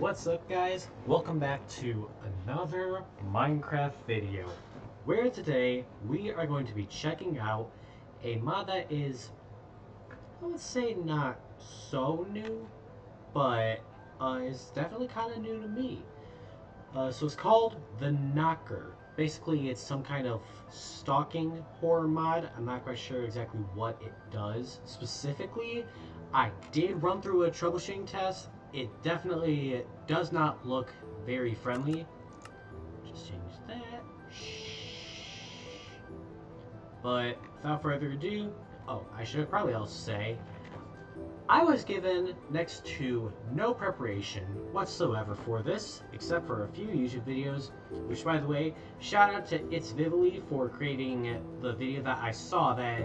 What's up guys? Welcome back to another Minecraft video, where today we are going to be checking out a mod that is, I would say, not so new, but is definitely kind of new to me. So it's called The Knocker. Basically it's some kind of stalking horror mod. I'm not quite sure exactly what it does specifically. I did run through a troubleshooting test. It definitely does not look very friendly. Just change that. Shh. But without further ado, I should probably also say, I was given next to no preparation whatsoever for this, except for a few YouTube videos, which, by the way, shout out to It's Vivily for creating the video that I saw that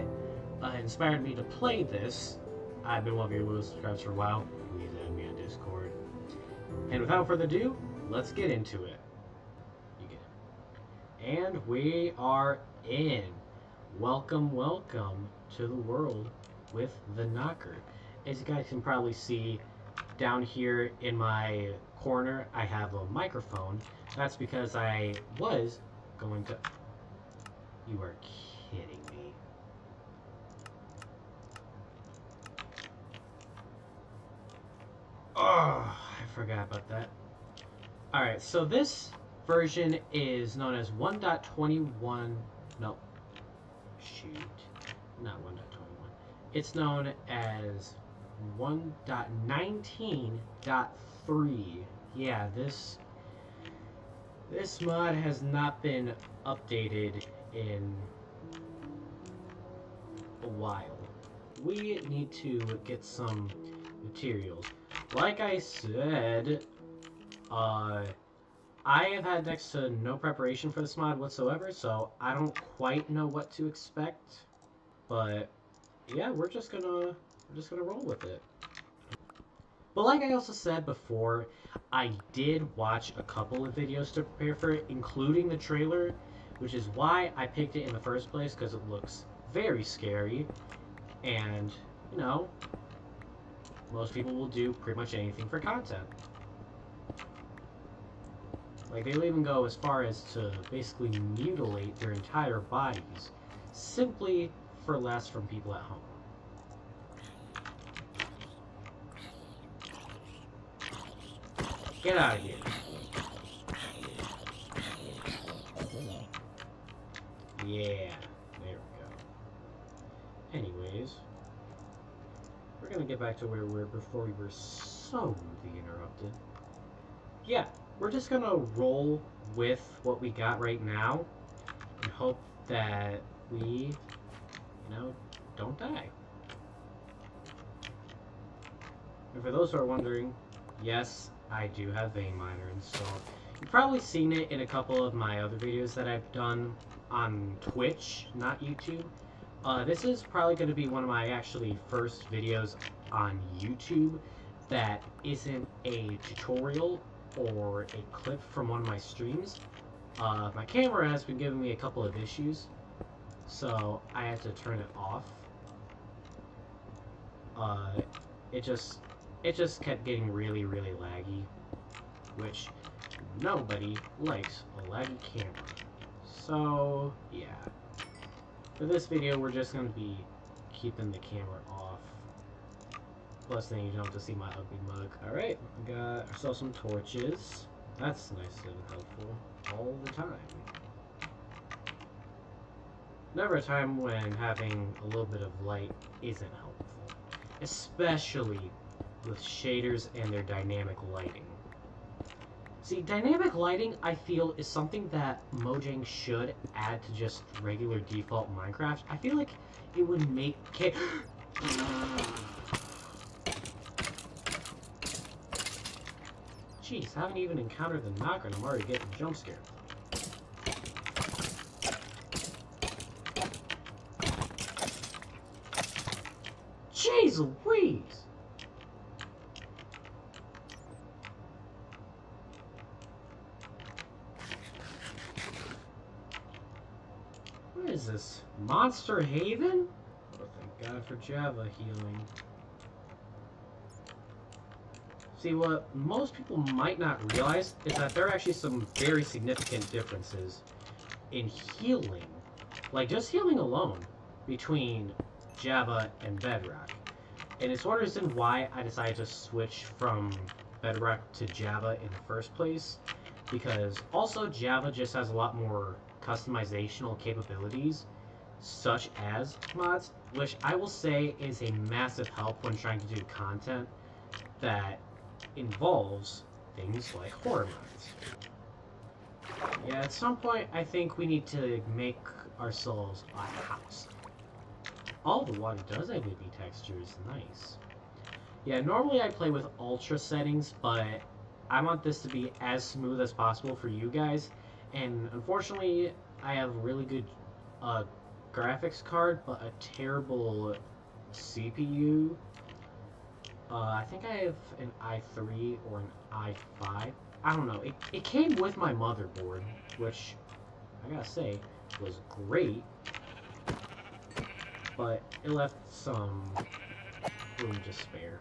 inspired me to play this. I've been one of your loyal subscribers for a while. Please add me on Discord. And without further ado, let's get into it. You get it. And we are in. Welcome, welcome to the world with The Knocker. As you guys can probably see, down here in my corner, I have a microphone. That's because I was going to... You are kidding me. Oh, I forgot about that. Alright, so this version is known as 1.21... No. Shoot. Not 1.21. It's known as 1.19.3. Yeah, this mod has not been updated in a while. We need to get some materials. Like I said, I have had next to no preparation for this mod whatsoever, so I don't quite know what to expect. But yeah, we're just gonna roll with it. But like I also said before, I did watch a couple of videos to prepare for it, including the trailer, which is why I picked it in the first place, because it looks very scary, and, you know, most people will do pretty much anything for content. Like, they'll even go as far as to basically mutilate their entire bodies, simply for less from people at home. Get out of here. Yeah, there we go. Anyways, we're gonna get back to where we were before we were so rudely interrupted. Yeah, we're just gonna roll with what we got right now and hope that we, don't die. And for those who are wondering, yes, I do have vein miner installed. You've probably seen it in a couple of my other videos that I've done on Twitch, not YouTube. This is probably going to be one of my actually first videos on YouTube that isn't a tutorial or a clip from one of my streams. My camera has been giving me a couple of issues, so I had to turn it off. It just kept getting really, really laggy, which nobody likes a laggy camera. So, yeah. For this video, we're just going to be keeping the camera off. Plus, then you don't have to see my ugly mug. Alright, we got ourselves some torches. That's nice and helpful all the time. Never a time when having a little bit of light isn't helpful. Especially with shaders and their dynamic lighting. See, dynamic lighting, I feel, is something that Mojang should add to just regular default Minecraft. I feel like it would make... Jeez, I haven't even encountered the knocker and I'm already getting jump scared. Jeez Louise! What is this? Monster Haven? Oh, thank God for Java healing. See, what most people might not realize is that there are actually some very significant differences in healing, like just healing alone, between Java and Bedrock. And it's one reason why I decided to switch from Bedrock to Java in the first place, because also Java just has a lot more customizational capabilities, such as mods, which I will say is a massive help when trying to do content that involves things like horror mods. Yeah, at some point I think we need to make ourselves a house. All the water does have wavy textures, nice. Yeah, normally I play with ultra settings, but I want this to be as smooth as possible for you guys. And unfortunately, I have a really good graphics card, but a terrible CPU. I think I have an i3 or an i5. I don't know. It came with my motherboard, which I gotta say was great, but it left some room to spare.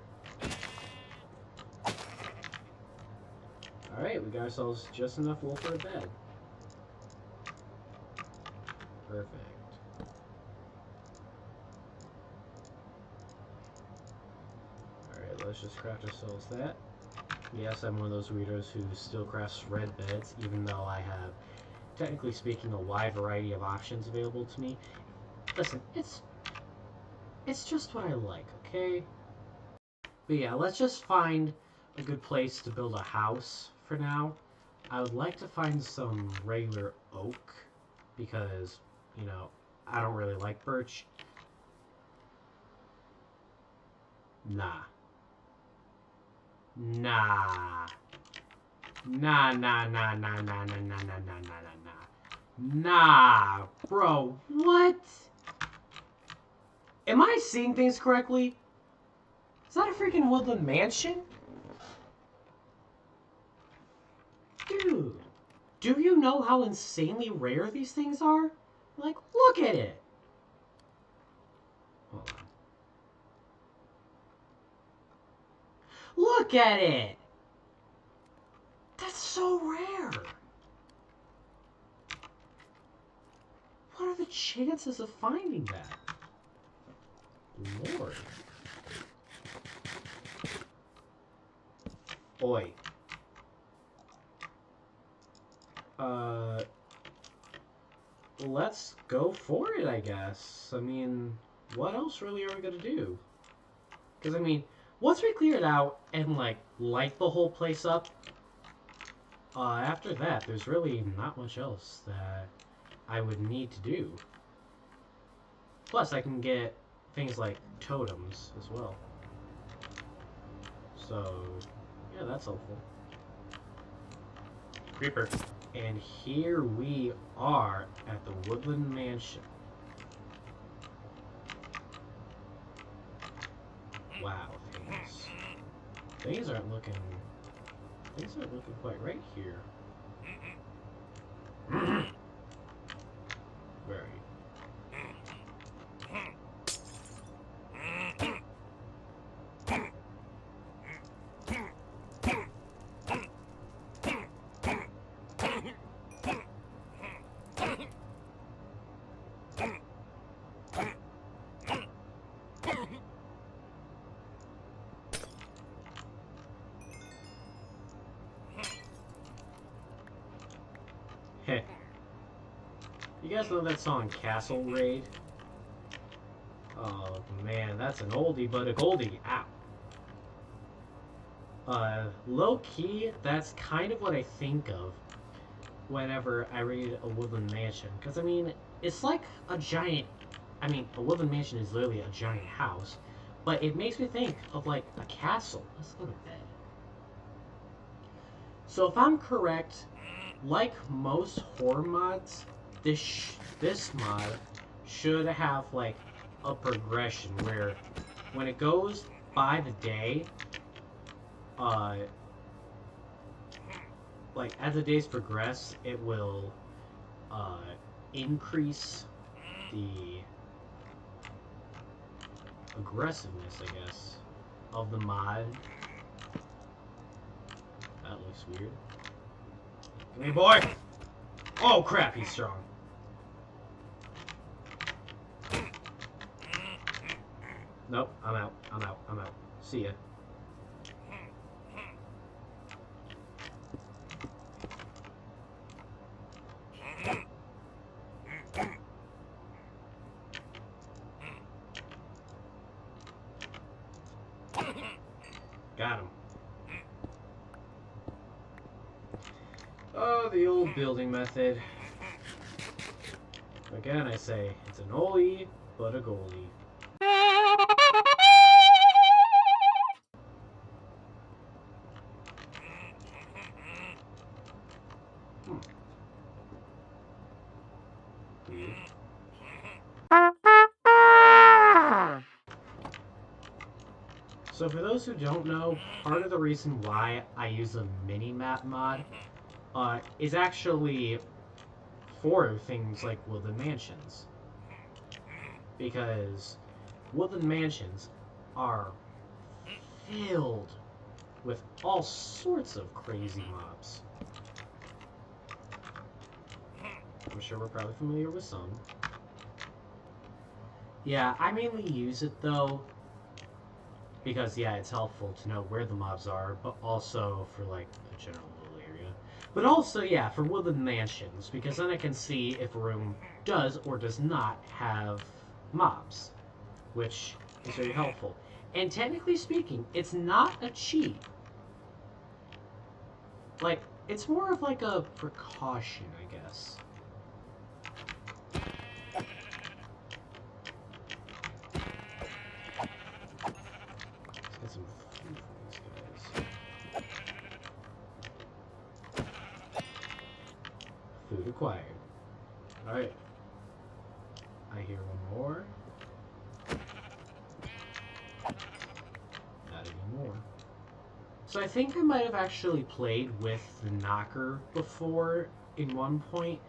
Alright, we got ourselves just enough wool for a bed. Perfect. Alright, let's just craft ourselves that. Yes, I'm one of those weirdos who still crafts red beds, even though I have, technically speaking, a wide variety of options available to me. Listen, it's just what I like, okay? But yeah, let's just find a good place to build a house for now. I would like to find some regular oak, because, you know, I don't really like birch. Nah. Nah. Nah, nah, nah, nah, nah, nah, nah, nah, nah, nah, nah, nah. Nah, bro, what? Am I seeing things correctly? Is that a freaking woodland mansion? Dude, do you know how insanely rare these things are? Like, look at it. Hold on. Look at it. That's so rare. What are the chances of finding that? Lord. Oi. Let's go for it, I guess. I mean, what else really are we gonna do? Because, I mean, once we clear it out and, like, light the whole place up, after that, there's really not much else that I would need to do. Plus, I can get things like totems as well. So, yeah, that's helpful. Creeper. And here we are at the Woodland Mansion. Wow, things aren't looking quite right here. Where are you? Heh. You guys know that song Castle Raid? Oh man, that's an oldie but a goldie. Ow. Low key, that's kind of what I think of whenever I read a woodland mansion. Because, I mean, it's like a giant... I mean, a woodland mansion is literally a giant house. But it makes me think of, like, a castle. Let's go to bed. So if I'm correct, like most horror mods, this mod should have, like, a progression where when it goes by the day, like, as the days progress, it will, increase the aggressiveness, I guess, of the mod. looks weird. Come here, boy! Oh crap, he's strong. Nope, I'm out. I'm out. I'm out. See ya. Got him. Oh, the old building method. Again, I say, it's an oldie, but a goalie. Weird. So for those who don't know, part of the reason why I use a mini-map mod is actually for things like Woodland Mansions. Because Woodland Mansions are filled with all sorts of crazy mobs. I'm sure we're probably familiar with some. Yeah, I mainly use it though because, yeah, it's helpful to know where the mobs are, but also for, like, a general little area. But also, yeah, for Woodland Mansions, because then I can see if a room does or does not have mobs, which is very helpful. And technically speaking, it's not a cheat. Like, it's more of like a precaution, I guess. Let's get some food for these guys. Food acquired. Alright. I hear one more. Not anymore. So I think I might have actually played with the knocker before in one point,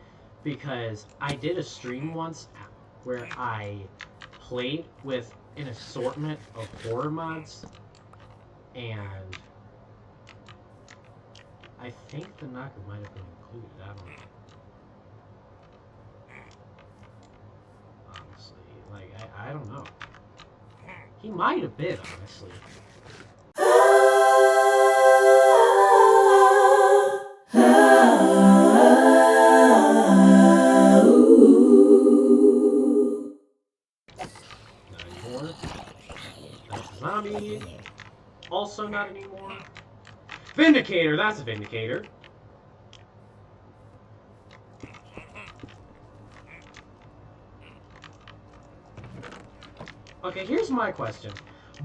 because I did a stream once where I played with an assortment of horror mods, and I think the knocker might have been included. I don't know. Honestly, like, I don't know. He might have been, honestly. Not anymore. That's a zombie. Also not anymore. Vindicator! That's a Vindicator. Okay, here's my question.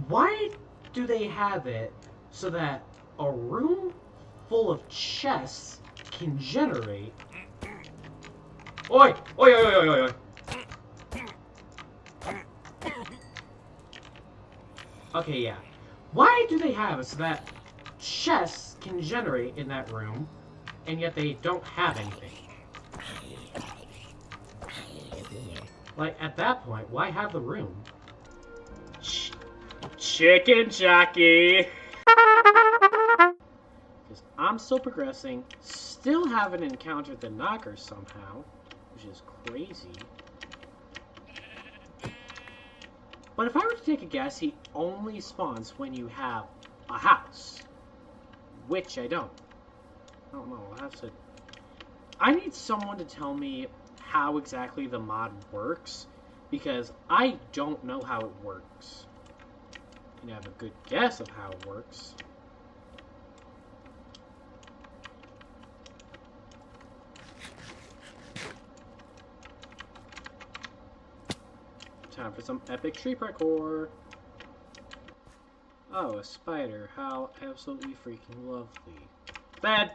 Why do they have it so that a room full of chests can generate... Oi! Oi, oi, oi, oi, oi, oi! Okay, yeah. Why do they have it so that chests can generate in that room, and yet they don't have anything? Like, at that point, why have the room? Chicken jockey! Because I'm still progressing, still haven't encountered the knocker somehow, which is crazy. But if I were to take a guess, he only spawns when you have a house. Which I don't. I don't know, I'll have to... I need someone to tell me how exactly the mod works, because I don't know how it works. And I have a good guess of how it works. Time for some epic tree parkour. Oh, a spider. How absolutely freaking lovely. Bed!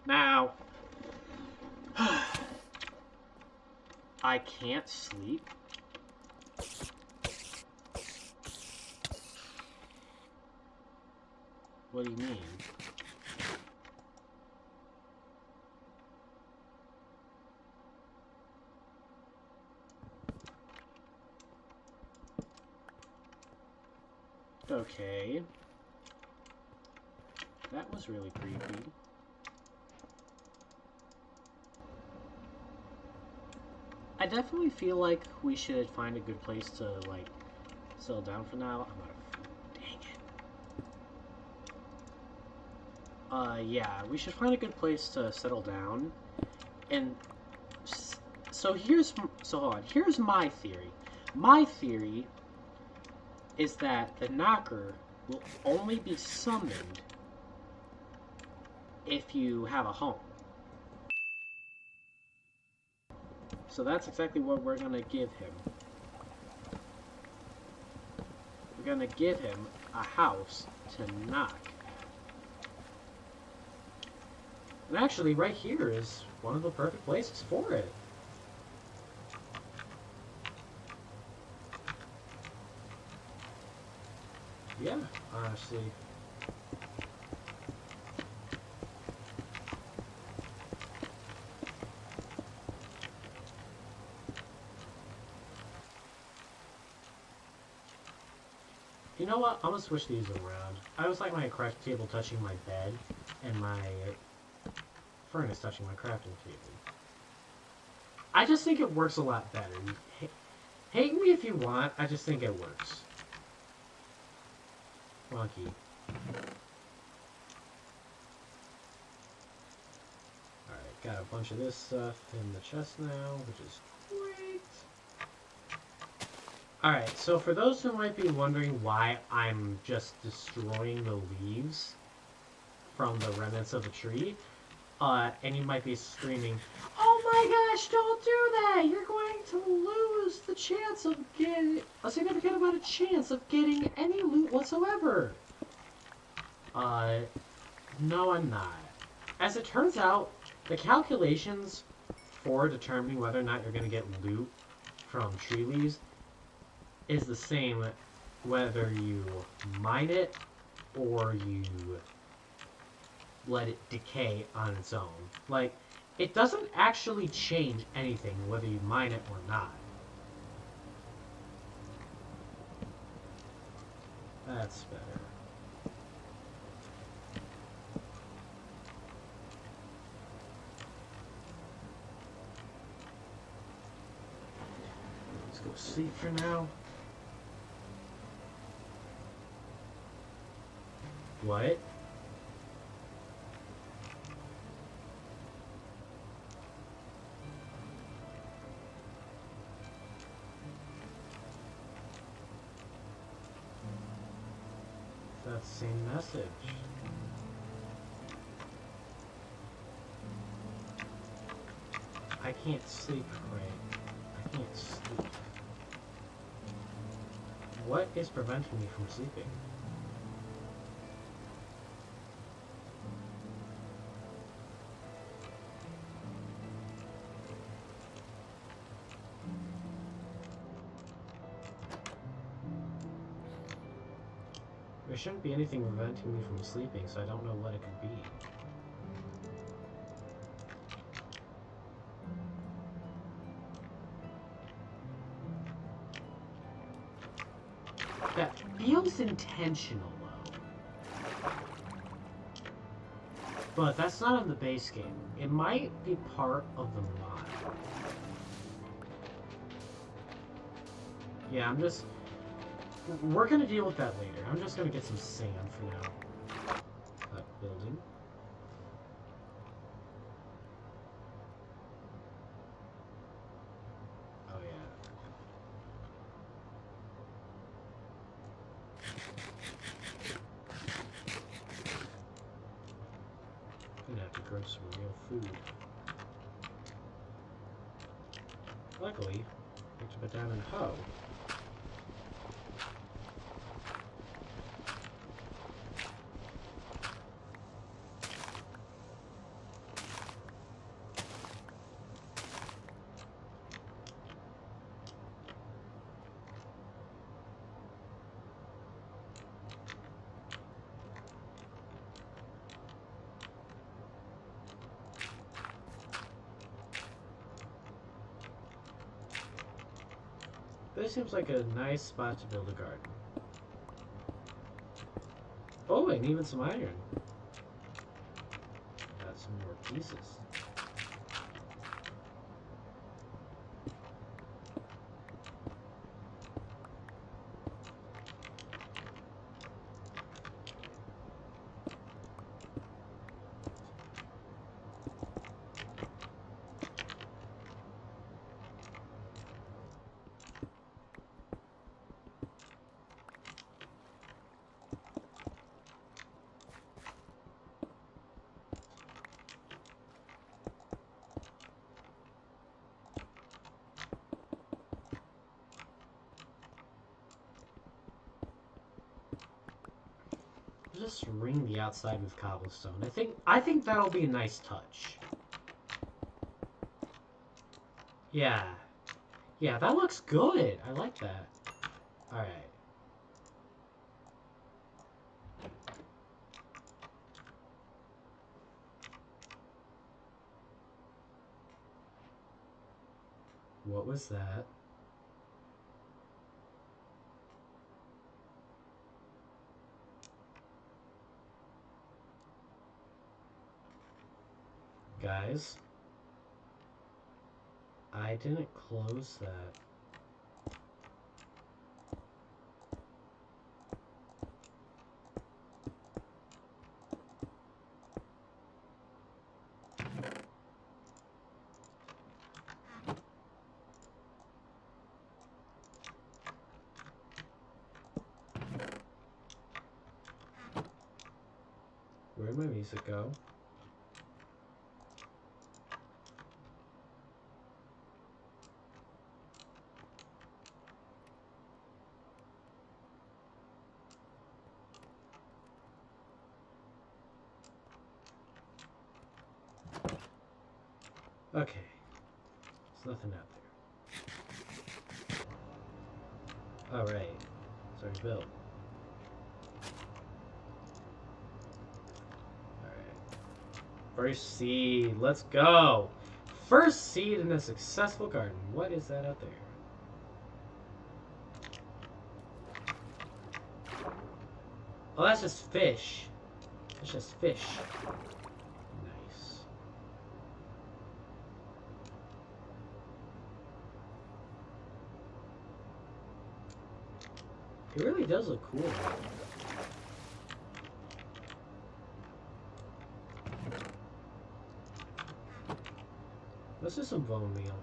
Now! I can't sleep? What do you mean? Okay. That was really creepy. I definitely feel like we should find a good place to, like, settle down for now. I'm out of food. Dang it. Yeah, we should find a good place to settle down. And so hold on. Here's my theory. My theory is that the knocker will only be summoned if you have a home. So that's exactly what we're gonna give him. We're gonna give him a house to knock. And actually, right here is one of the perfect places for it. Yeah, honestly. You know what? I'm gonna switch these around. I always like my craft table touching my bed and my furnace touching my crafting table. I just think it works a lot better. Hate me if you want, I just think it works. Wonky. Alright, got a bunch of this stuff in the chest now, which is great. Alright, so for those who might be wondering why I'm just destroying the leaves from the remnants of the tree, and you might be screaming, "Oh my gosh, don't do that! You're going to lose the chance of getting a significant amount of chance of getting any loot whatsoever." No, I'm not. As it turns out, the calculations for determining whether or not you're going to get loot from tree leaves is the same whether you mine it or you let it decay on its own. Like, it doesn't actually change anything whether you mine it or not. That's better. Let's go sleep for now. What? That same message. I can't sleep right. I can't sleep. What is preventing me from sleeping? There shouldn't be anything preventing me from sleeping, so I don't know what it could be. That feels intentional, though. But that's not in the base game. It might be part of the mod. Yeah, we're gonna deal with that later. I'm just gonna get some sand for now. That building. Oh yeah. I'm gonna have to grow some real food. Luckily, I can put down a hoe. This seems like a nice spot to build a garden. Oh, and even some iron. some more pieces. Just ring the outside with cobblestone. I think that'll be a nice touch. Yeah. Yeah, that looks good. I like that. Alright. What was that? Guys, I didn't close that. Where'd my music go? Okay. There's nothing out there. Alright. It's already built. Alright. First seed. Let's go! First seed in a successful garden. What is that out there? Oh, that's just fish. That's just fish. Nice. It really does look cool. Let's do some bone meal.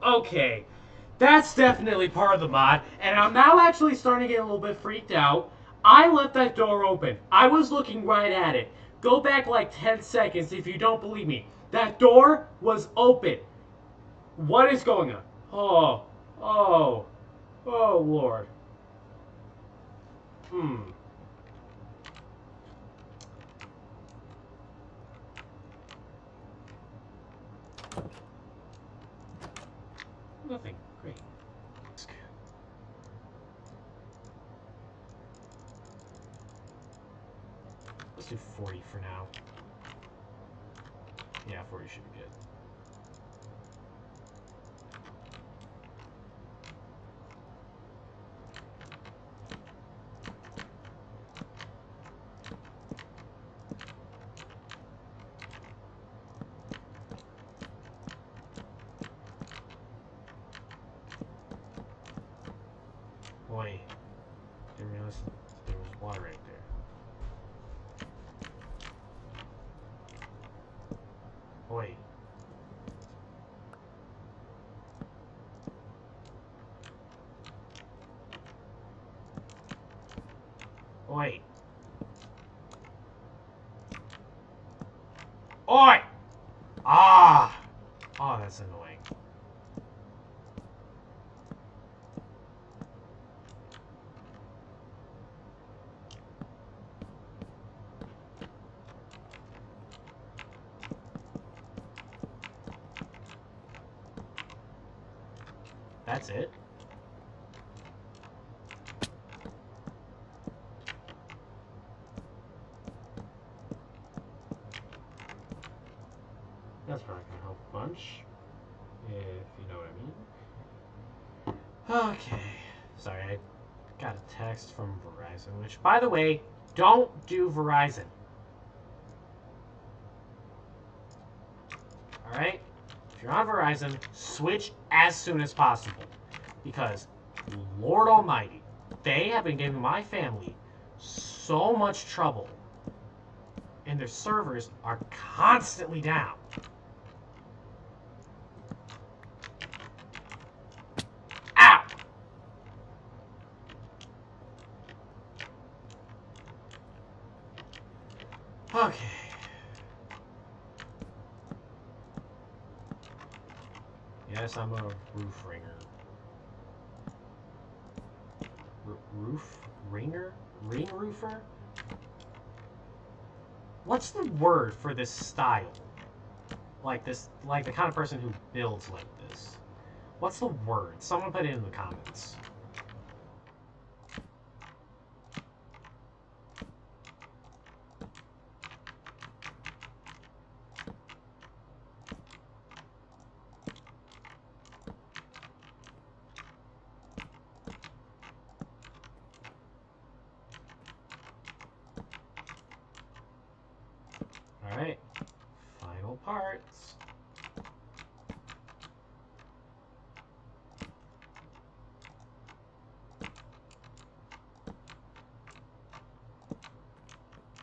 Okay, that's definitely part of the mod, and I'm now actually starting to get a little bit freaked out. I left that door open. I was looking right at it. Go back like 10 seconds if you don't believe me. That door was open. What is going on? Oh, oh, oh, Lord. Nothing. Great. Let's do 40 for now. Yeah, 40 should be good. Boy, didn't realize there was water right there. Boy. Oi! Oi! Ah! Oh, that's annoying. That's it? That's probably gonna help a bunch, if you know what I mean. Okay, Sorry, I got a text from Verizon, which, by the way, don't do Verizon. Alright? If you're on Verizon, switch as soon as possible. Because, Lord Almighty, they have been giving my family so much trouble. And their servers are constantly down. Ow! Okay. Yes, I'm a roof ringer. Roof ringer? Ring roofer? What's the word for this style? Like this, like the kind of person who builds like this. What's the word? Someone put it in the comments. Alright, final parts.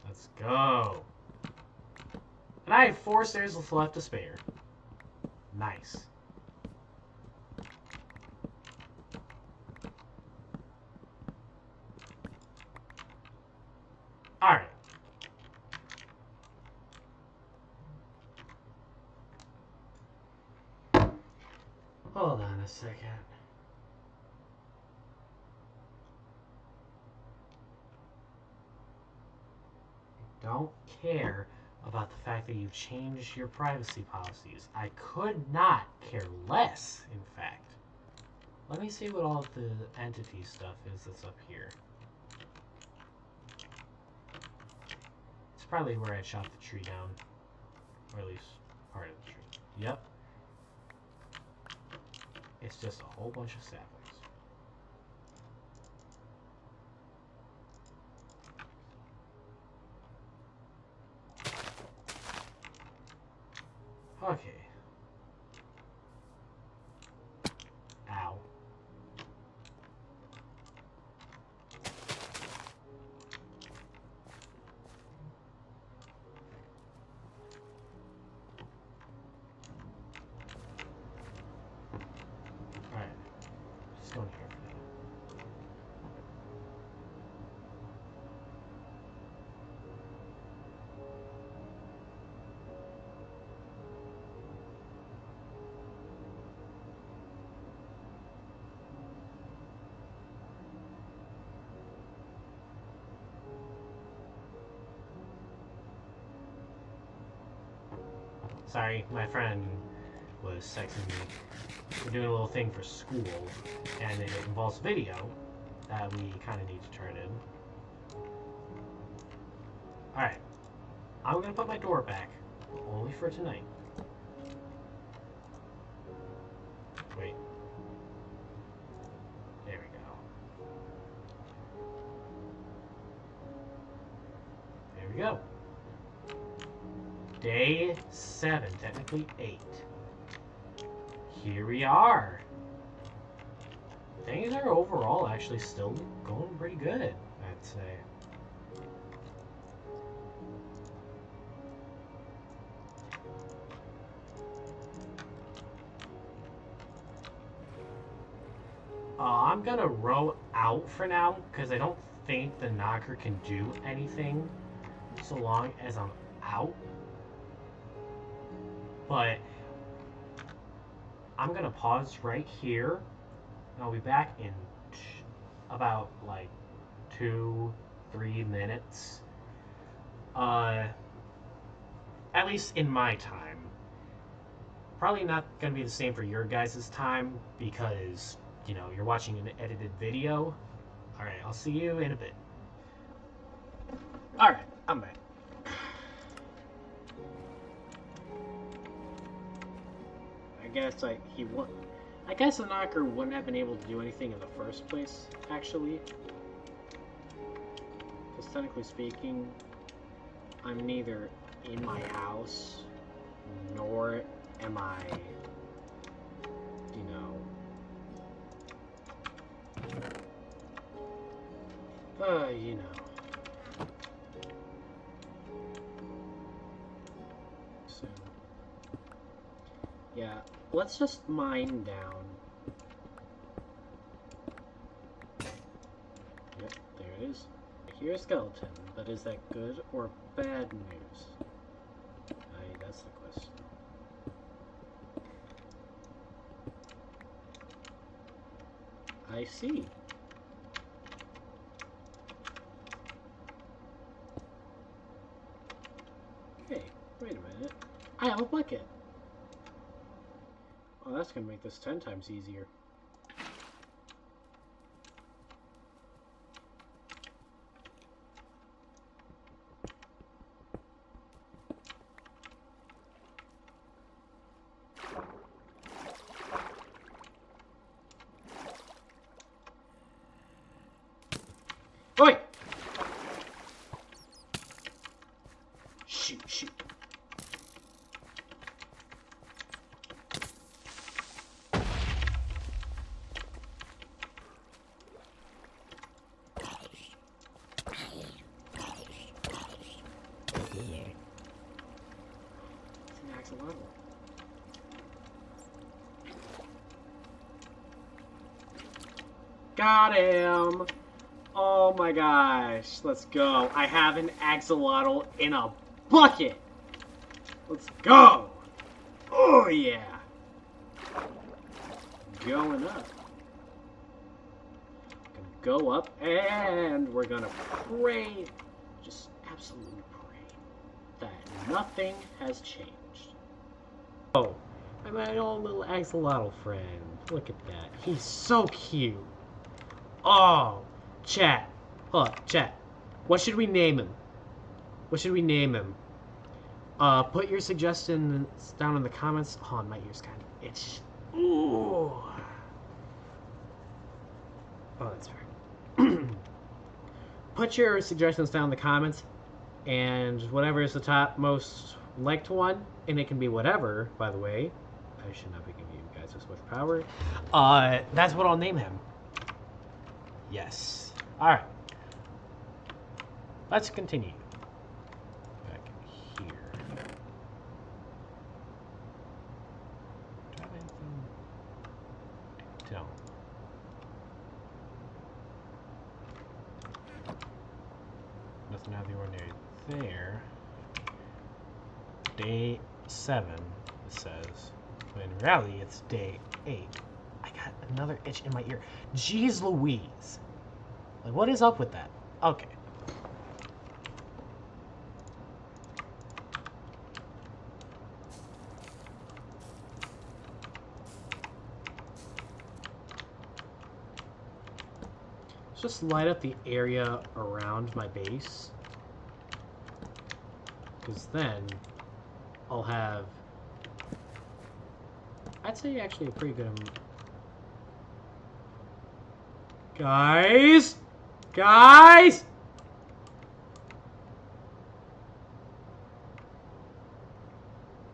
Let's go. And I have 4 stairs left to spare. Nice. Alright. Hold on a second. I don't care about the fact that you've changed your privacy policies. I could not care less, in fact. Let me see what all of the entity stuff is that's up here. It's probably where I chopped the tree down. Or at least part of the tree. Yep. It's just a whole bunch of saplings. Okay. Ow. Alright. Just going here for now. Sorry, my friend was texting me. We're doing a little thing for school, and it involves video that we kind of need to turn in. Alright. I'm going to put my door back, but only for tonight. Wait. There we go. There we go. Day 7, technically 8. Here we are. Things are overall actually still going pretty good, I'd say. I'm gonna row out for now because I don't think the knocker can do anything so long as I'm out. But I'm gonna pause right here, and I'll be back in about like 2-3 minutes. At least in my time. Probably not gonna be the same for your guys' time because, you know, you're watching an edited video. Alright, I'll see you in a bit. Alright, I'm back. I I guess the knocker wouldn't have been able to do anything in the first place, actually. Because technically speaking, I'm neither in my house, nor am I, you know, you know. So, yeah, let's just mine down. Yep, there it is. I hear a skeleton, but is that good or bad news? That's the question. I see. Hey, wait a minute. I have a bucket. Oh, that's gonna make this 10 times easier. Oi! Shoot, shoot. It's an axolotl. Got him! Oh my gosh, let's go. I have an axolotl in a bucket! Let's go! Oh yeah! Going up. Gonna go up and we're gonna pray, just absolutely pray, that nothing has changed. Oh, I'm my old little axolotl friend. Look at that. He's so cute. Oh, chat. Hold up, chat. What should we name him? What should we name him? Put your suggestions down in the comments. Oh, my ears kind of itch. Ooh. Oh, that's fair. Put your suggestions down in the comments, and whatever is the top most liked one, and it can be whatever, by the way. I should not be giving you guys this much power. That's what I'll name him. Yes. Alright. Let's continue. Back here. Do I have anything? I don't. Nothing out of the ordinary there. Day 7, it says. But in reality, it's day 8. I got another itch in my ear. Jeez Louise. Like, what is up with that? Okay. Let's just light up the area around my base. Because then I'll have, I'd say actually a pretty good Guys! Guys!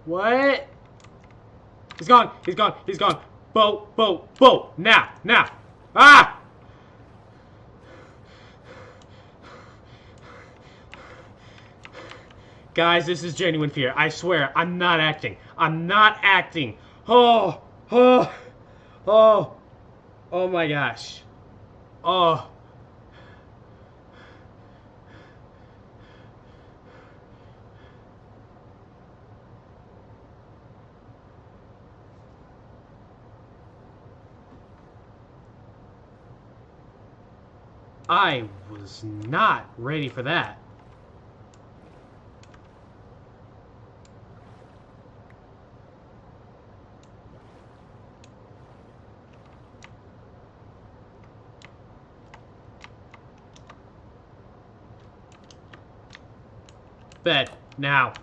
What? He's gone! He's gone! He's gone! Bo! Bo! Bo! Now! Now! Ah! Guys, this is genuine fear. I swear, I'm not acting. I'm not acting. Oh! Oh! Oh! Oh my gosh. Oh. I was not ready for that. Bed. Now.